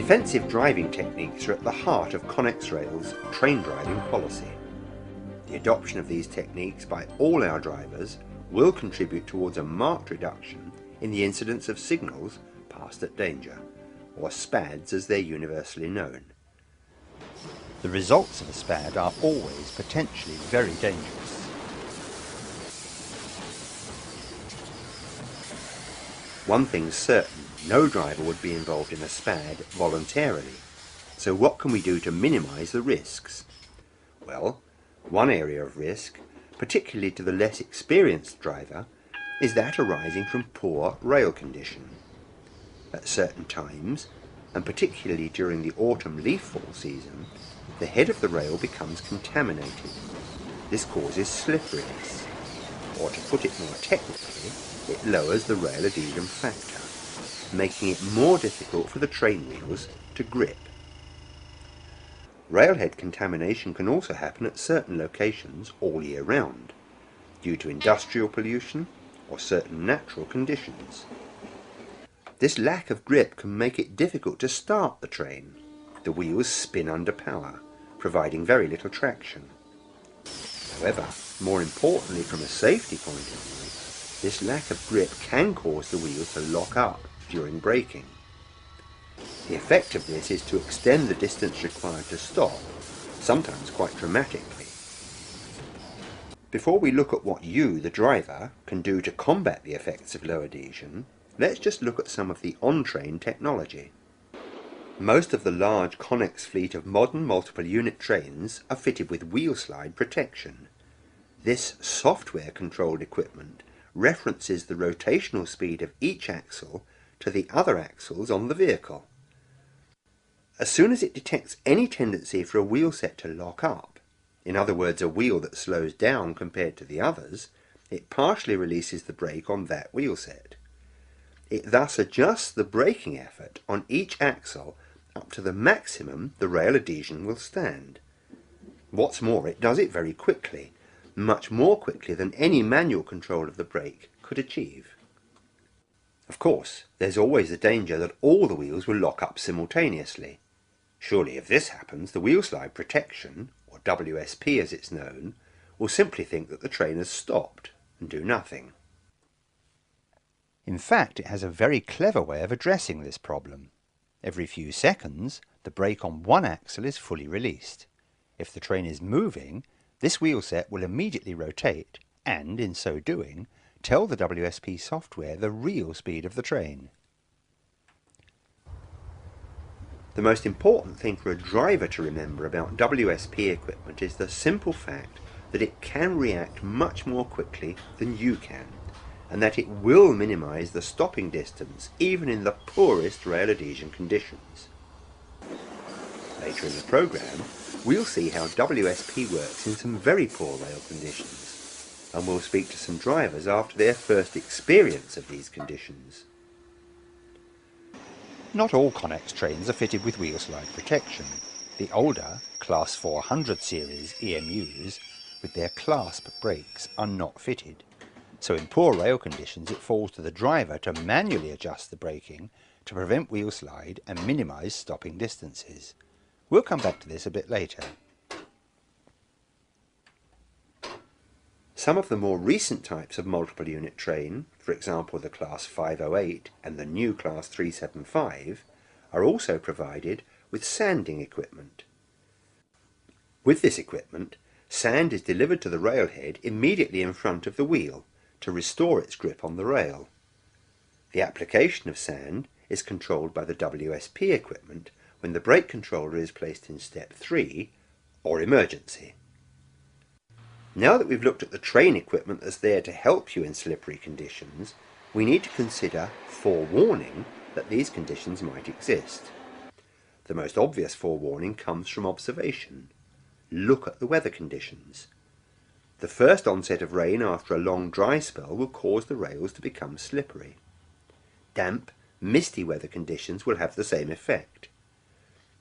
Defensive driving techniques are at the heart of Connex Rail's train driving policy. The adoption of these techniques by all our drivers will contribute towards a marked reduction in the incidence of signals passed at danger, or SPADs as they're universally known. The results of a SPAD are always potentially very dangerous. One thing's certain, no driver would be involved in a SPAD voluntarily. So what can we do to minimise the risks? Well, one area of risk, particularly to the less experienced driver, is that arising from poor rail condition. At certain times, and particularly during the autumn leaf fall season, the head of the rail becomes contaminated. This causes slipperiness, or to put it more technically, it lowers the rail adhesion factor, making it more difficult for the train wheels to grip. Railhead contamination can also happen at certain locations all year round, due to industrial pollution or certain natural conditions. This lack of grip can make it difficult to start the train. The wheels spin under power, providing very little traction. However, more importantly from a safety point of view, this lack of grip can cause the wheels to lock up during braking. The effect of this is to extend the distance required to stop, sometimes quite dramatically. Before we look at what you, the driver, can do to combat the effects of low adhesion, let's just look at some of the on-train technology. Most of the large Connex fleet of modern multiple unit trains are fitted with wheel slide protection. This software-controlled equipment references the rotational speed of each axle to the other axles on the vehicle. As soon as it detects any tendency for a wheel set to lock up, in other words a wheel that slows down compared to the others, it partially releases the brake on that wheel set. It thus adjusts the braking effort on each axle up to the maximum the rail adhesion will stand. What's more, it does it very quickly, much more quickly than any manual control of the brake could achieve. Of course, there's always the danger that all the wheels will lock up simultaneously. Surely if this happens, the wheel slide protection, or WSP as it's known, will simply think that the train has stopped and do nothing. In fact, it has a very clever way of addressing this problem. Every few seconds, the brake on one axle is fully released. If the train is moving, this wheel set will immediately rotate and, in so doing, tell the WSP software the real speed of the train. The most important thing for a driver to remember about WSP equipment is the simple fact that it can react much more quickly than you can, and that it will minimise the stopping distance even in the poorest rail adhesion conditions. Later in the programme, we'll see how WSP works in some very poor rail conditions, and we'll speak to some drivers after their first experience of these conditions. Not all Connex trains are fitted with wheel slide protection. The older Class 400 series EMUs with their clasp brakes are not fitted, so in poor rail conditions it falls to the driver to manually adjust the braking to prevent wheel slide and minimise stopping distances. We'll come back to this a bit later. Some of the more recent types of multiple unit train, for example the Class 508 and the new Class 375, are also provided with sanding equipment. With this equipment, sand is delivered to the railhead immediately in front of the wheel to restore its grip on the rail. The application of sand is controlled by the WSP equipment when the brake controller is placed in step 3, or emergency. Now that we've looked at the train equipment that's there to help you in slippery conditions, we need to consider forewarning that these conditions might exist. The most obvious forewarning comes from observation. Look at the weather conditions. The first onset of rain after a long dry spell will cause the rails to become slippery. Damp, misty weather conditions will have the same effect.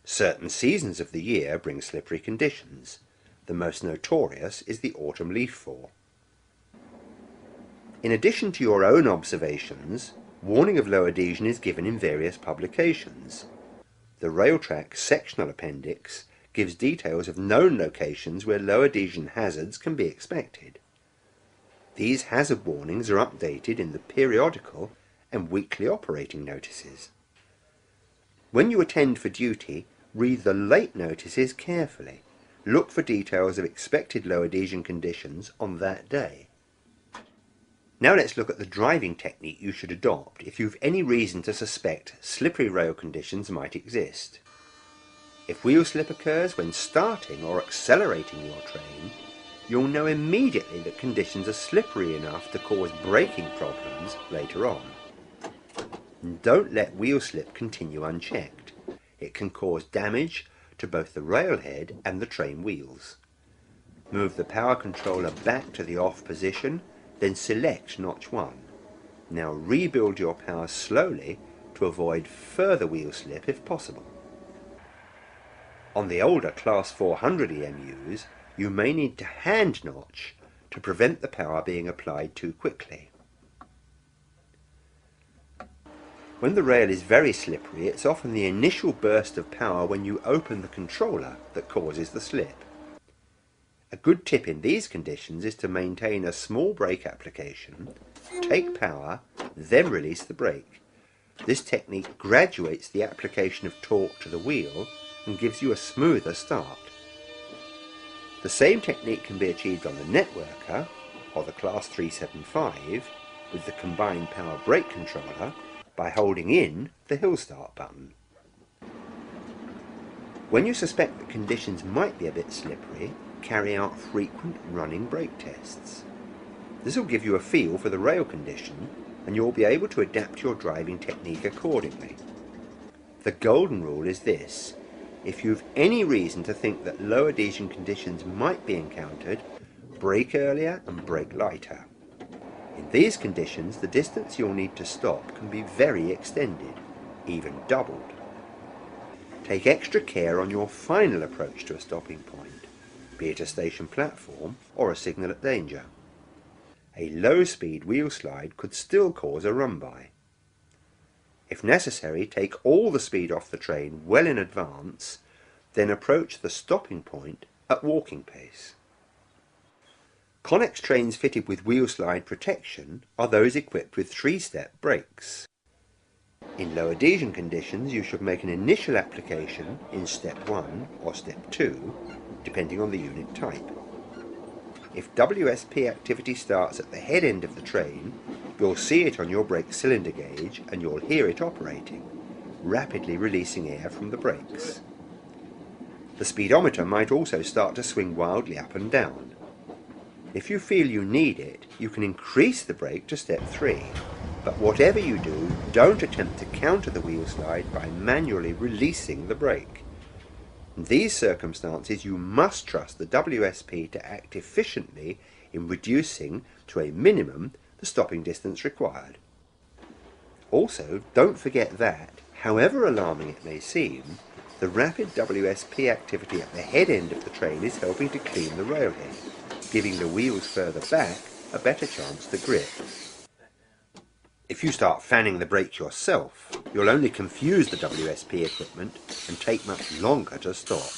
Certain seasons of the year bring slippery conditions. The most notorious is the autumn leaf fall. In addition to your own observations, warning of low adhesion is given in various publications. The rail track sectional appendix gives details of known locations where low adhesion hazards can be expected. These hazard warnings are updated in the periodical and weekly operating notices. When you attend for duty, read the late notices carefully. Look for details of expected low adhesion conditions on that day. Now let's look at the driving technique you should adopt if you've any reason to suspect slippery rail conditions might exist. If wheel slip occurs when starting or accelerating your train, you'll know immediately that conditions are slippery enough to cause braking problems later on. Don't let wheel slip continue unchecked. It can cause damage to both the railhead and the train wheels. Move the power controller back to the off position, then select notch 1. Now rebuild your power slowly to avoid further wheel slip if possible. On the older Class 400 EMUs, you may need to hand notch to prevent the power being applied too quickly. When the rail is very slippery, it's often the initial burst of power when you open the controller that causes the slip. A good tip in these conditions is to maintain a small brake application, take power, then release the brake. This technique graduates the application of torque to the wheel and gives you a smoother start. The same technique can be achieved on the networker or the Class 375 with the combined power brake controller by holding in the hill start button. When you suspect that conditions might be a bit slippery, carry out frequent running brake tests. This will give you a feel for the rail condition and you'll be able to adapt your driving technique accordingly. The golden rule is this: if you've any reason to think that low adhesion conditions might be encountered, brake earlier and brake lighter. In these conditions, the distance you'll need to stop can be very extended, even doubled. Take extra care on your final approach to a stopping point, be it a station platform or a signal at danger. A low-speed wheel slide could still cause a run-by. If necessary, take all the speed off the train well in advance, then approach the stopping point at walking pace. Connex trains fitted with wheel slide protection are those equipped with 3-step brakes. In low adhesion conditions, you should make an initial application in step 1 or step 2, depending on the unit type. If WSP activity starts at the head end of the train, you'll see it on your brake cylinder gauge and you'll hear it operating, rapidly releasing air from the brakes. The speedometer might also start to swing wildly up and down. If you feel you need it, you can increase the brake to step 3, but whatever you do, don't attempt to counter the wheel slide by manually releasing the brake. In these circumstances, you must trust the WSP to act efficiently in reducing to a minimum the stopping distance required. Also, don't forget that, however alarming it may seem, the rapid WSP activity at the head end of the train is helping to clean the railhead, giving the wheels further back a better chance to grip. If you start fanning the brake yourself, you'll only confuse the WSP equipment and take much longer to stop.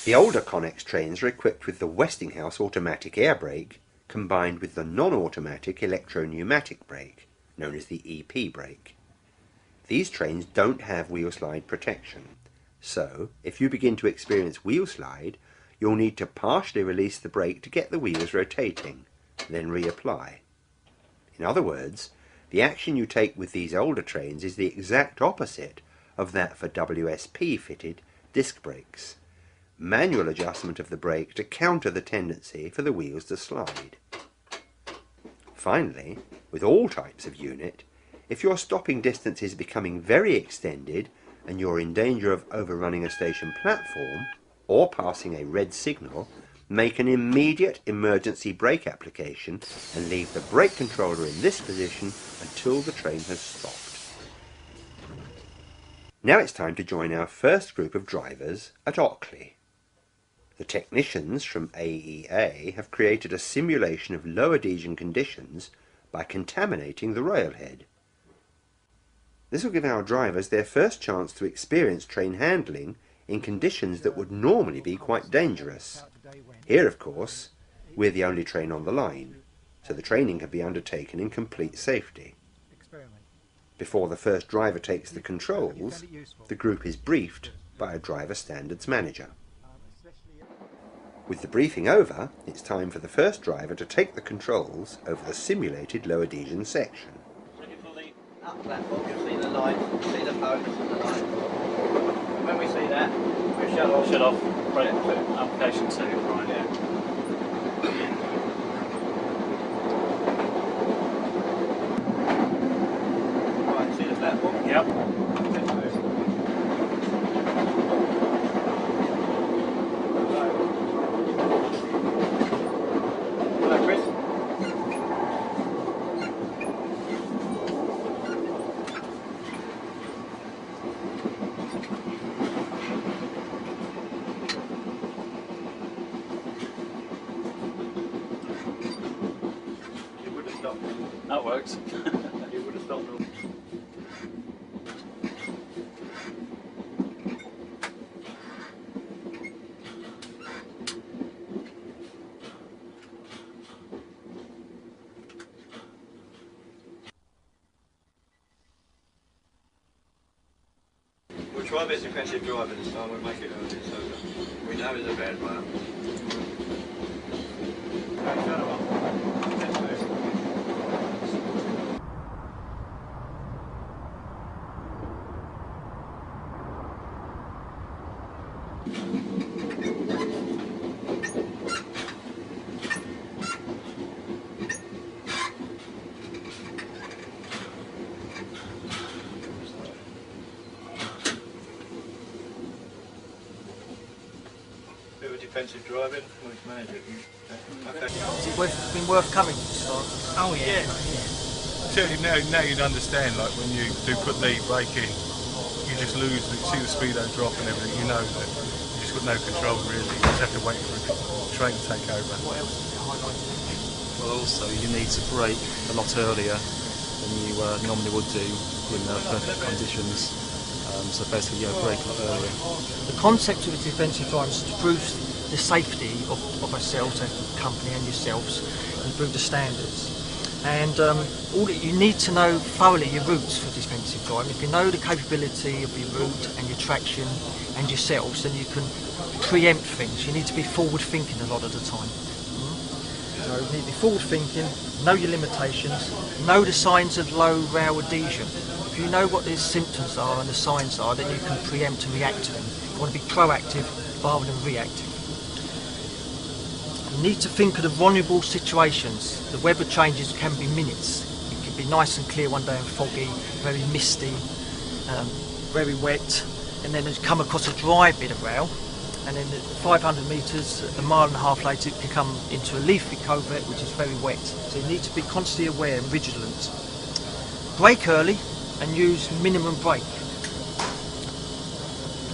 The older Connex trains are equipped with the Westinghouse automatic air brake combined with the non-automatic electro-pneumatic brake, known as the EP brake. These trains don't have wheel slide protection, so if you begin to experience wheel slide, you'll need to partially release the brake to get the wheels rotating, then reapply. In other words, the action you take with these older trains is the exact opposite of that for WSP-fitted disc brakes. Manual adjustment of the brake to counter the tendency for the wheels to slide. Finally, with all types of unit, if your stopping distance is becoming very extended and you're in danger of overrunning a station platform or passing a red signal, make an immediate emergency brake application and leave the brake controller in this position until the train has stopped. Now it's time to join our first group of drivers at Ockley. The technicians from AEA have created a simulation of low adhesion conditions by contaminating the railhead. This will give our drivers their first chance to experience train handling in conditions that would normally be quite dangerous. Here, of course, we're the only train on the line, so the training can be undertaken in complete safety. Before the first driver takes the controls, the group is briefed by a driver standards manager. With the briefing over, it's time for the first driver to take the controls over the simulated low adhesion section. Up platform, you'll see the light, see the post and the light. When we see that, we shut off. Shut off. Right, application 2. Right. Yeah. Right, see the platform? Yep. Hello, Chris. That works. You would have stopped. We'll try a bit of defensive driving this time, we'll make it a bit so we know it's a bad one. Okay, shut it off. Let's move. Bit of defensive driving, we'll manage it. Okay. It's been worth coming. Oh yeah. Certainly now you'd understand, like when you do put the brake in, you just lose, see the speedo drop and everything, you know that you just got no control really, you just have to wait for the train to take over. Well, also you need to brake a lot earlier than you normally would do in perfect conditions. So basically, brake a lot earlier. The concept of a defensive driving is to prove the safety of ourselves, the company and yourselves, and improve the standards. And you need to know thoroughly your routes for defensive driving. If you know the capability of your route and your traction and yourselves, then you can preempt things. You need to be forward thinking a lot of the time. So you need to be forward thinking, know your limitations, know the signs of low rail adhesion. If you know what the symptoms are and the signs are, then you can preempt and react to them. You want to be proactive rather than reactive. You need to think of the vulnerable situations. The weather changes can be minutes. It can be nice and clear one day and foggy, very misty, very wet, and then you come across a dry bit of rail, and then 500 metres, a mile and a half later, it can come into a leafy covert which is very wet. So you need to be constantly aware and vigilant. Brake early and use minimum brake.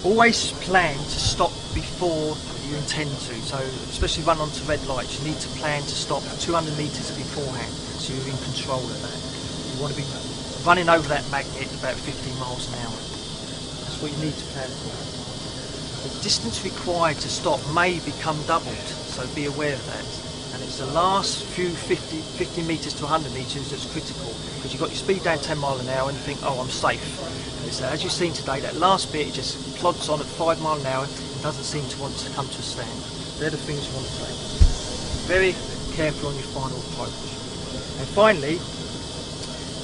Always plan to stop before you intend to, so especially run onto red lights, you need to plan to stop 200 metres beforehand, so you're in control of that. You want to be running over that magnet about 15 miles an hour. That's what you need to plan for. The distance required to stop may become doubled, so be aware of that. And it's the last few 50 metres to 100 metres that's critical, because you've got your speed down 10 miles an hour and you think, oh, I'm safe. And it's, as you've seen today, that last bit, it just plods on at 5 miles an hour and doesn't seem to want to come to a stand. They're the things you want to take. Very careful on your final approach. And finally,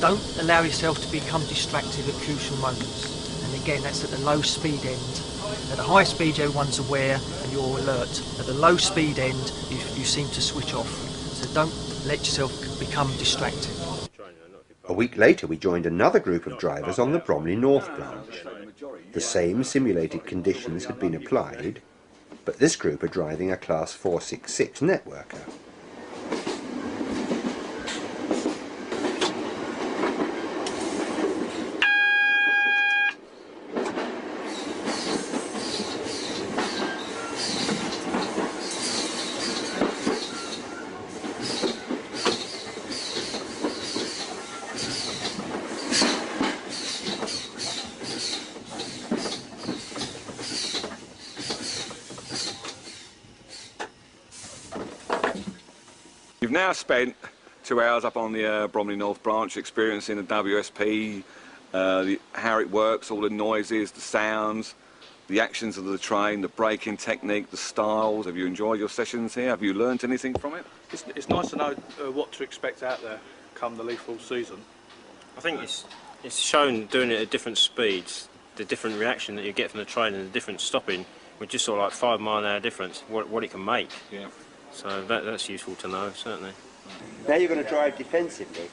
don't allow yourself to become distracted at crucial moments. And again, that's at the low speed end. At the high speed, everyone's aware and you're alert. At the low speed end, you seem to switch off. So don't let yourself become distracted. A week later, we joined another group of drivers on the Bromley North branch. The same simulated conditions had been applied, but this group are driving a Class 466 networker. We've now spent 2 hours up on the Bromley North branch experiencing the WSP, how it works, all the noises, the sounds, the actions of the train, the braking technique, the styles. Have you enjoyed your sessions here? Have you learnt anything from it? It's nice to know what to expect out there come the lethal season. I think it's shown doing it at different speeds, the different reaction that you get from the train and the different stopping, with just sort of like 5 mile an hour difference, what it can make. Yeah. So that's useful to know, certainly. Now you're going to drive defensively.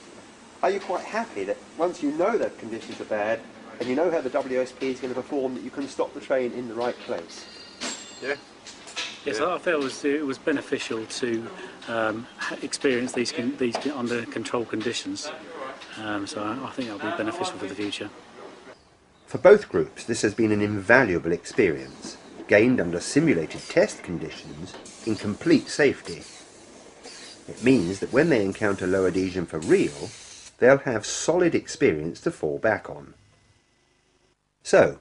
Are you quite happy that once you know that conditions are bad and you know how the WSP is going to perform, that you can stop the train in the right place? Yeah. Yes, I felt it was beneficial to experience these under control conditions. So I think that'll be beneficial for the future. For both groups, this has been an invaluable experience, gained under simulated test conditions in complete safety. It means that when they encounter low adhesion for real, they'll have solid experience to fall back on. So,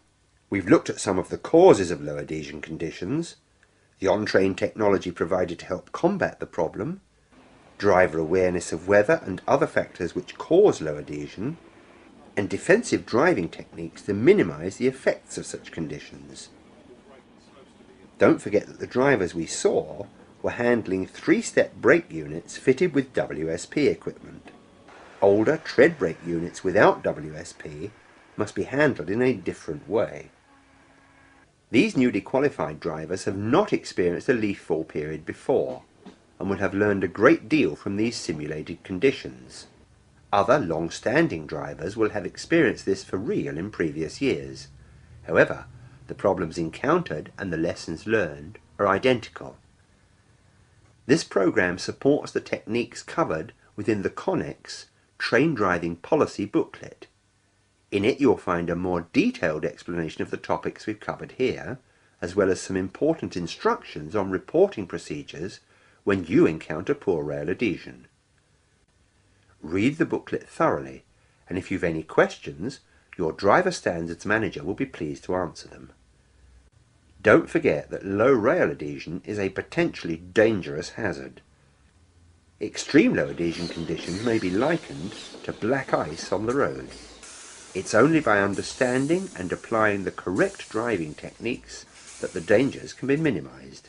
we've looked at some of the causes of low adhesion conditions, the on-train technology provided to help combat the problem, driver awareness of weather and other factors which cause low adhesion, and defensive driving techniques to minimise the effects of such conditions. Don't forget that the drivers we saw were handling 3-step brake units fitted with WSP equipment. Older tread brake units without WSP must be handled in a different way. These newly qualified drivers have not experienced a leaf fall period before and would have learned a great deal from these simulated conditions. Other long-standing drivers will have experienced this for real in previous years. However, the problems encountered and the lessons learned are identical. This program supports the techniques covered within the Connex Train Driving Policy booklet. In it you'll find a more detailed explanation of the topics we've covered here, as well as some important instructions on reporting procedures when you encounter poor rail adhesion. Read the booklet thoroughly, and if you've any questions, your Driver Standards Manager will be pleased to answer them. Don't forget that low rail adhesion is a potentially dangerous hazard. Extreme low adhesion conditions may be likened to black ice on the road. It's only by understanding and applying the correct driving techniques that the dangers can be minimised.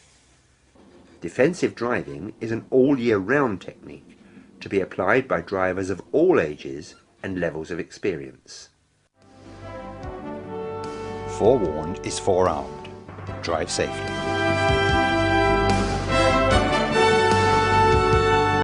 Defensive driving is an all-year-round technique to be applied by drivers of all ages and levels of experience. Forewarned is forearmed. Drive safely.